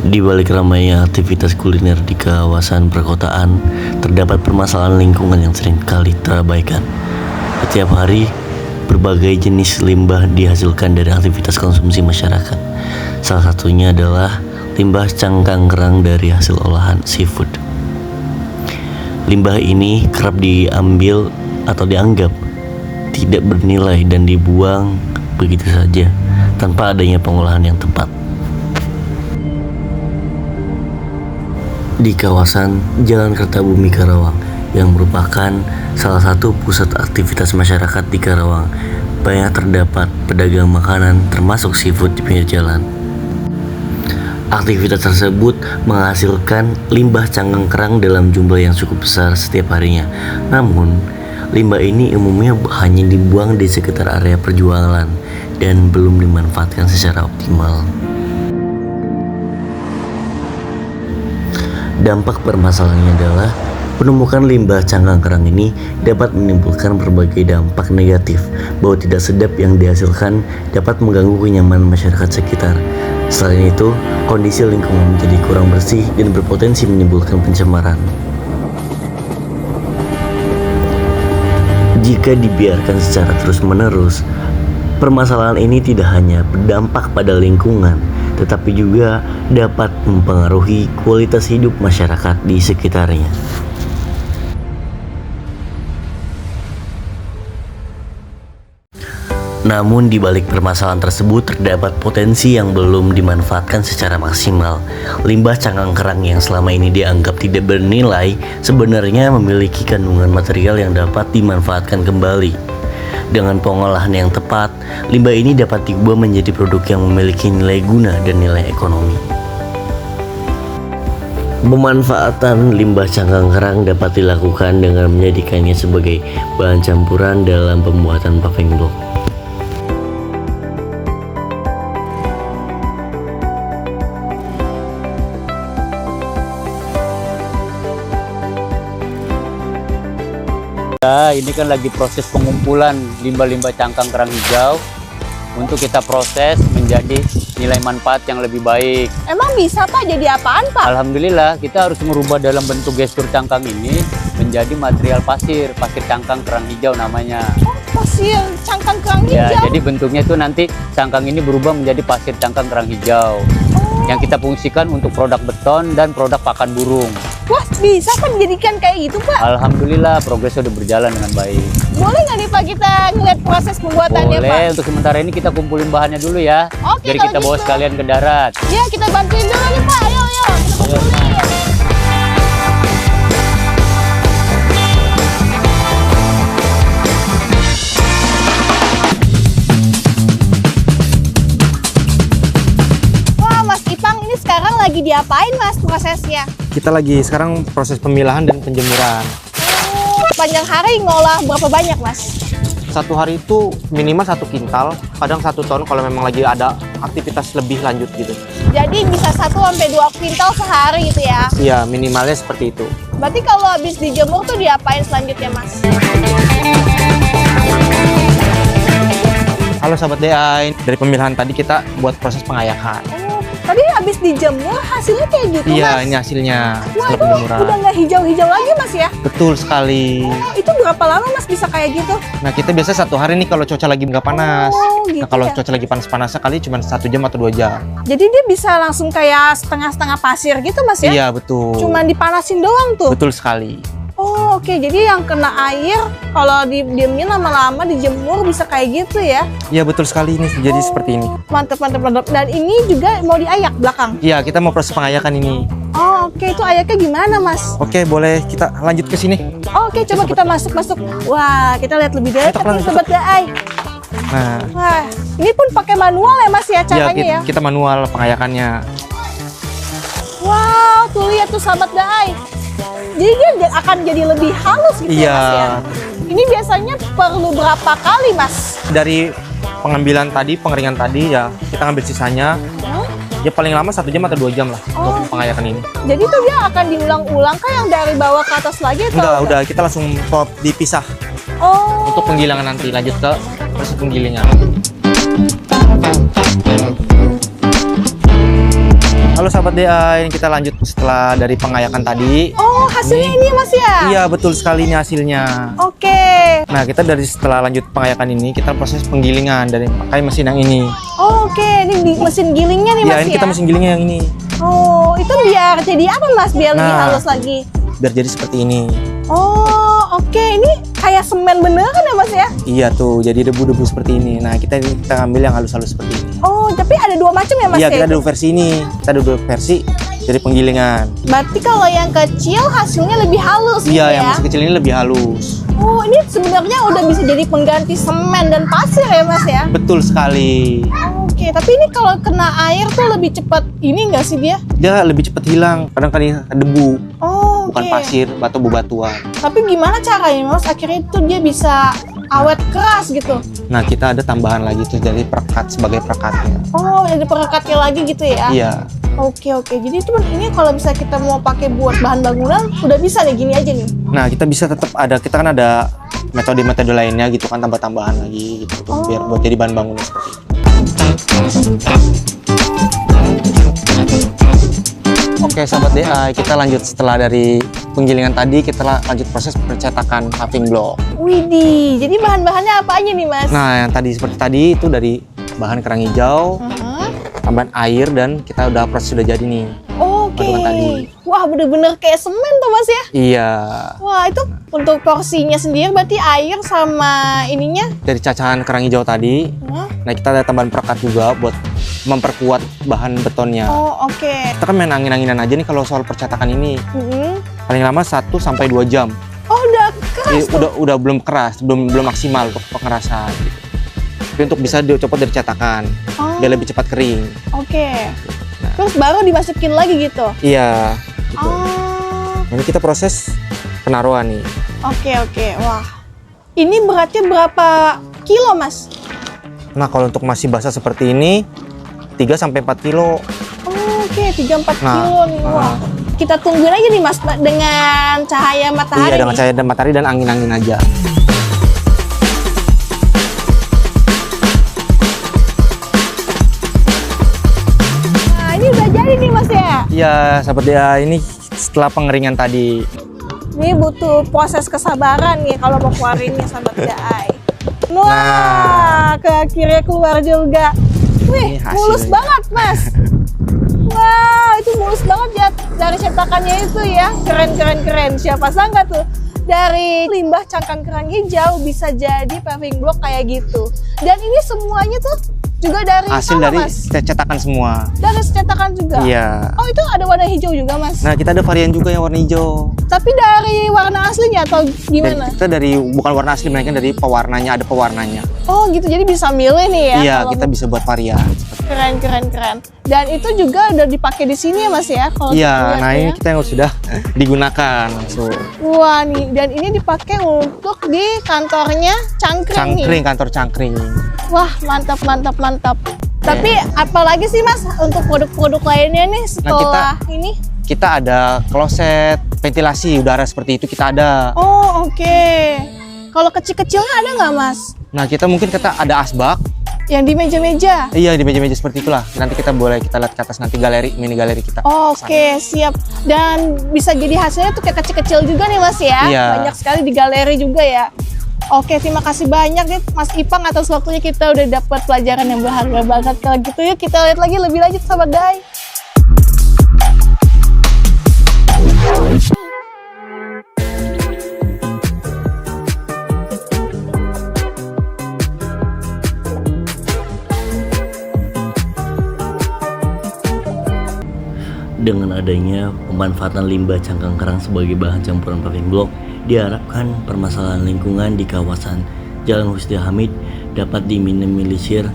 Di balik ramainya aktivitas kuliner di kawasan perkotaan, terdapat permasalahan lingkungan yang sering kali terabaikan. Setiap hari, berbagai jenis limbah dihasilkan dari aktivitas konsumsi masyarakat. Salah satunya adalah limbah cangkang kerang dari hasil olahan seafood. Limbah ini kerap diambil atau dianggap tidak bernilai dan dibuang begitu saja tanpa adanya pengolahan yang tepat. Di kawasan Jalan Kertabumi Karawang yang merupakan salah satu pusat aktivitas masyarakat di Karawang, banyak terdapat pedagang makanan termasuk seafood di pinggir jalan. Aktivitas tersebut menghasilkan limbah cangkang kerang dalam jumlah yang cukup besar setiap harinya. Namun, limbah ini umumnya hanya dibuang di sekitar area perjualan dan belum dimanfaatkan secara optimal. Dampak permasalahannya adalah penemukan limbah cangkang kerang ini dapat menimbulkan berbagai dampak negatif. Bau tidak sedap yang dihasilkan dapat mengganggu kenyamanan masyarakat sekitar. Selain itu, kondisi lingkungan menjadi kurang bersih dan berpotensi menimbulkan pencemaran. Jika dibiarkan secara terus-menerus, permasalahan ini tidak hanya berdampak pada lingkungan, tetapi juga dapat mempengaruhi kualitas hidup masyarakat di sekitarnya. Namun di balik permasalahan tersebut terdapat potensi yang belum dimanfaatkan secara maksimal. Limbah cangkang kerang yang selama ini dianggap tidak bernilai sebenarnya memiliki kandungan material yang dapat dimanfaatkan kembali. Dengan pengolahan yang tepat, limbah ini dapat diubah menjadi produk yang memiliki nilai guna dan nilai ekonomi. Pemanfaatan limbah cangkang kerang dapat dilakukan dengan menjadikannya sebagai bahan campuran dalam pembuatan paving block. Ini kan lagi proses pengumpulan limbah-limbah cangkang kerang hijau untuk kita proses menjadi nilai manfaat yang lebih baik. Emang bisa Pak jadi apaan Pak? Alhamdulillah kita harus merubah dalam bentuk gestur cangkang ini menjadi material pasir cangkang kerang hijau namanya. Oh, pasir cangkang kerang hijau? Ya, jadi bentuknya itu nanti cangkang ini berubah menjadi pasir cangkang kerang hijau. Yang kita fungsikan untuk produk beton dan produk pakan burung. Wah, bisa Pak dijadikan kayak gitu Pak? Alhamdulillah progres sudah berjalan dengan baik. Boleh nggak nih Pak kita ngeliat proses pembuatannya Pak? Boleh, untuk sementara ini kita kumpulin bahannya dulu ya. Oke, Jadi kalau kita bawa gitu. sekalian ke darat. Ya, kita bantuin dulu nih Pak. Ayo, kita kumpulin. Wah, Mas Ipang ini sekarang lagi diapain Mas prosesnya? Kita lagi sekarang proses pemilahan dan penjemuran. Panjang hari ngolah berapa banyak Mas? Satu hari itu minimal 1 kintal, kadang 1 ton kalau memang lagi ada aktivitas lebih lanjut gitu. Jadi bisa 1-2 kuintal sehari gitu ya? Iya, minimalnya seperti itu. Berarti kalau habis dijemur tuh diapain selanjutnya Mas? Halo sahabat DI, dari pemilahan tadi kita buat proses pengayakan. Oh, tadi habis dijemur hasilnya kayak gitu Iya, Mas? ini hasilnya Wah, setelah itu penjemuran. udah nggak hijau-hijau lagi Mas ya? Betul sekali. Oh, itu berapa lama Mas bisa kayak gitu? Nah, kita biasa 1 hari nih kalau cuaca lagi nggak panas. Oh, gitu Nah, kalau ya? cuaca lagi panas-panasnya kali cuma 1 jam atau 2 jam. Jadi dia bisa langsung kayak setengah-setengah pasir gitu Mas ya? Iya, betul. Cuman dipanasin doang tuh? Betul sekali. Oh, oke. Jadi yang kena air kalau didiemin lama-lama dijemur bisa kayak gitu ya? Iya, betul sekali ini jadi seperti ini. Mantap, mantap, mantap. Dan ini juga mau diayak belakang? Iya, kita mau proses pengayakan ini. Oh, oke. Itu ayaknya gimana Mas? Oke, boleh kita lanjut ke sini. Oke, coba kita masuk. Wah, kita lihat lebih dekat nih Sobat Daai. Nah, Wah, ini pun pakai manual ya Mas ya caranya ya? kita manual pengayakannya. Wow, tuh lihat tuh Sobat Daai. Jadi dia akan jadi lebih halus gitu ya Iya. Mas ya? Ini biasanya perlu berapa kali Mas? Dari pengambilan tadi, pengeringan tadi ya kita ambil sisanya. Ya paling lama 1 jam atau 2 jam lah untuk pengayakan ini. Jadi tuh dia akan diulang-ulang kah yang dari bawah ke atas lagi atau? Enggak, udah kita langsung pot dipisah Oh. untuk penggilingan nanti. Lanjut ke proses penggilingan. Halo sahabat DA, ini kita lanjut setelah dari pengayakan tadi. Oh, hasilnya ini Mas ya? Iya, betul sekali ini hasilnya. Oke. Nah, kita dari setelah lanjut pengayakan ini, kita proses penggilingan dari pakai mesin yang ini. Oh, oke. Ini mesin gilingnya nih Mas Iya, ya? ini kita mesin gilingnya yang ini. Oh, itu biar jadi apa Mas? Biar lebih Nah. halus lagi. Biar jadi seperti ini. Oh, oke. Ini kayak semen beneran ya Mas ya? Iya tuh, jadi debu-debu seperti ini. Nah, kita ambil yang halus-halus seperti ini. Oh, tapi ada dua macam ya Mas Iya, ya? kita ada dua versi ini. Kita ada dua versi dari penggilingan. Berarti kalau yang kecil hasilnya lebih halus gitu Iya, ya? yang masih kecil ini lebih halus. Oh, ini sebenarnya udah bisa jadi pengganti semen dan pasir ya Mas ya? Betul sekali. Oke, tapi ini kalau kena air tuh lebih cepat ini nggak sih dia? Dia lebih cepat hilang. Kadang-kadang debu, Oh, bukan oke. pasir atau bebatuan. Tapi gimana caranya Mas? Akhirnya itu dia bisa awet keras gitu. Nah, kita ada tambahan lagi tuh dari perekat sebagai perekatnya. Oh, ada perekatnya lagi gitu ya? Iya. Oke. Jadi teman ini kalau misalnya kita mau pakai buat bahan bangunan, udah bisa nih gini aja nih. Nah, kita bisa tetap ada, kita kan ada metode-metode lainnya gitu kan, tambah-tambahan lagi gitu tuh, biar buat jadi bahan bangunan seperti itu. Oke sahabat DA, kita lanjut setelah dari penggilingan tadi, kita lanjut proses percetakan paving block. Widih, jadi bahan-bahannya apa aja nih Mas? Nah, yang tadi seperti tadi itu dari bahan kerang hijau, tambahan air, dan kita udah proses sudah jadi nih. Oke. Paduan tadi. Wah, bener-bener kayak semen tuh Mas ya? Iya. Wah, itu untuk porsinya sendiri berarti air sama ininya? Dari cacahan kerang hijau tadi, nah kita ada tambahan perekat juga buat memperkuat bahan betonnya. Oh, oke. Kita kan main angin-anginan aja nih kalau soal percetakan ini. Paling lama 1-2 jam. Oh, udah keras tuh. Udah belum keras, belum maksimal untuk pengerasan gitu. Tapi untuk bisa dicopot dari cetakan, Oh, biar lebih cepat kering. oke. Nah. Terus baru dimasukin lagi gitu? Iya, gitu. Oh, Ini kita proses penaruhan nih. oke. Wah, ini beratnya berapa kilo Mas? Nah, kalau untuk masih basah seperti ini, 3-4 kilo. Oh, oke, 3-4 Nah, kilo nih. Wah, kita tungguin aja nih Mas dengan cahaya matahari Iya, dengan nih. cahaya dan matahari dan angin-angin aja. Nah, ini udah jadi nih Mas ya? Iya, sahabat DA, ini setelah pengeringan tadi. Ini butuh proses kesabaran nih kalau mau keluarinnya sahabat Daai. Wah, Nah. akhirnya keluar juga. Wih, Ini hasilnya. mulus banget Mas. Wah, itu mulus banget ya dari cetakannya itu ya. Keren. Siapa sangka tuh dari limbah cangkang kerang hijau bisa jadi paving block kayak gitu. Dan ini semuanya tuh juga dari Hasil sana, dari Mas? cetakan semua. Dari cetakan juga? Iya. Oh, itu ada warna hijau juga Mas? Nah, kita ada varian juga yang warna hijau. Tapi dari warna aslinya atau gimana? Kita dari bukan warna asli, melainkan dari pewarnanya, ada pewarnanya. Oh gitu, jadi bisa milih nih ya? Iya, kalau kita bisa buat varian. Keren. Dan itu juga udah dipakai di sini ya Mas ya? Kalau kita Iya, lihat nah ya. ini kita yang sudah digunakan langsung. Wah nih, dan ini dipakai untuk di kantornya Cangkring nih. Cangkring, kantor Cangkring. Wah, mantap. Tapi apalagi sih Mas untuk produk-produk lainnya nih setelah ini? Kita ada kloset, ventilasi udara seperti itu kita ada. Oh oke. Kalau kecil-kecilnya ada nggak Mas? Nah, kita ada asbak. Yang di meja-meja? Iya, di meja-meja seperti itulah. Nanti kita lihat ke atas nanti mini galeri kita. Oke, siap. Dan bisa jadi hasilnya tuh kayak kecil-kecil juga nih Mas ya? Iya. Banyak sekali di galeri juga ya. Oke, terima kasih banyak nih Mas Ipang atas waktunya, kita udah dapat pelajaran yang berharga banget. Kalau gitu yuk kita lihat lagi lebih lanjut sama Dai. Dengan adanya pemanfaatan limbah cangkang kerang sebagai bahan campuran paving block, diharapkan permasalahan lingkungan di kawasan Jalan Husda Hamid dapat diminimalisir.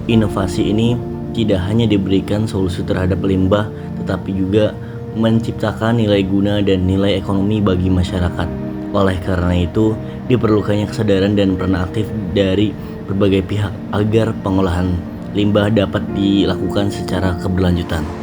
Inovasi ini tidak hanya diberikan solusi terhadap limbah, tetapi juga menciptakan nilai guna dan nilai ekonomi bagi masyarakat. Oleh karena itu, diperlukannya kesadaran dan peran aktif dari berbagai pihak agar pengolahan limbah dapat dilakukan secara keberlanjutan.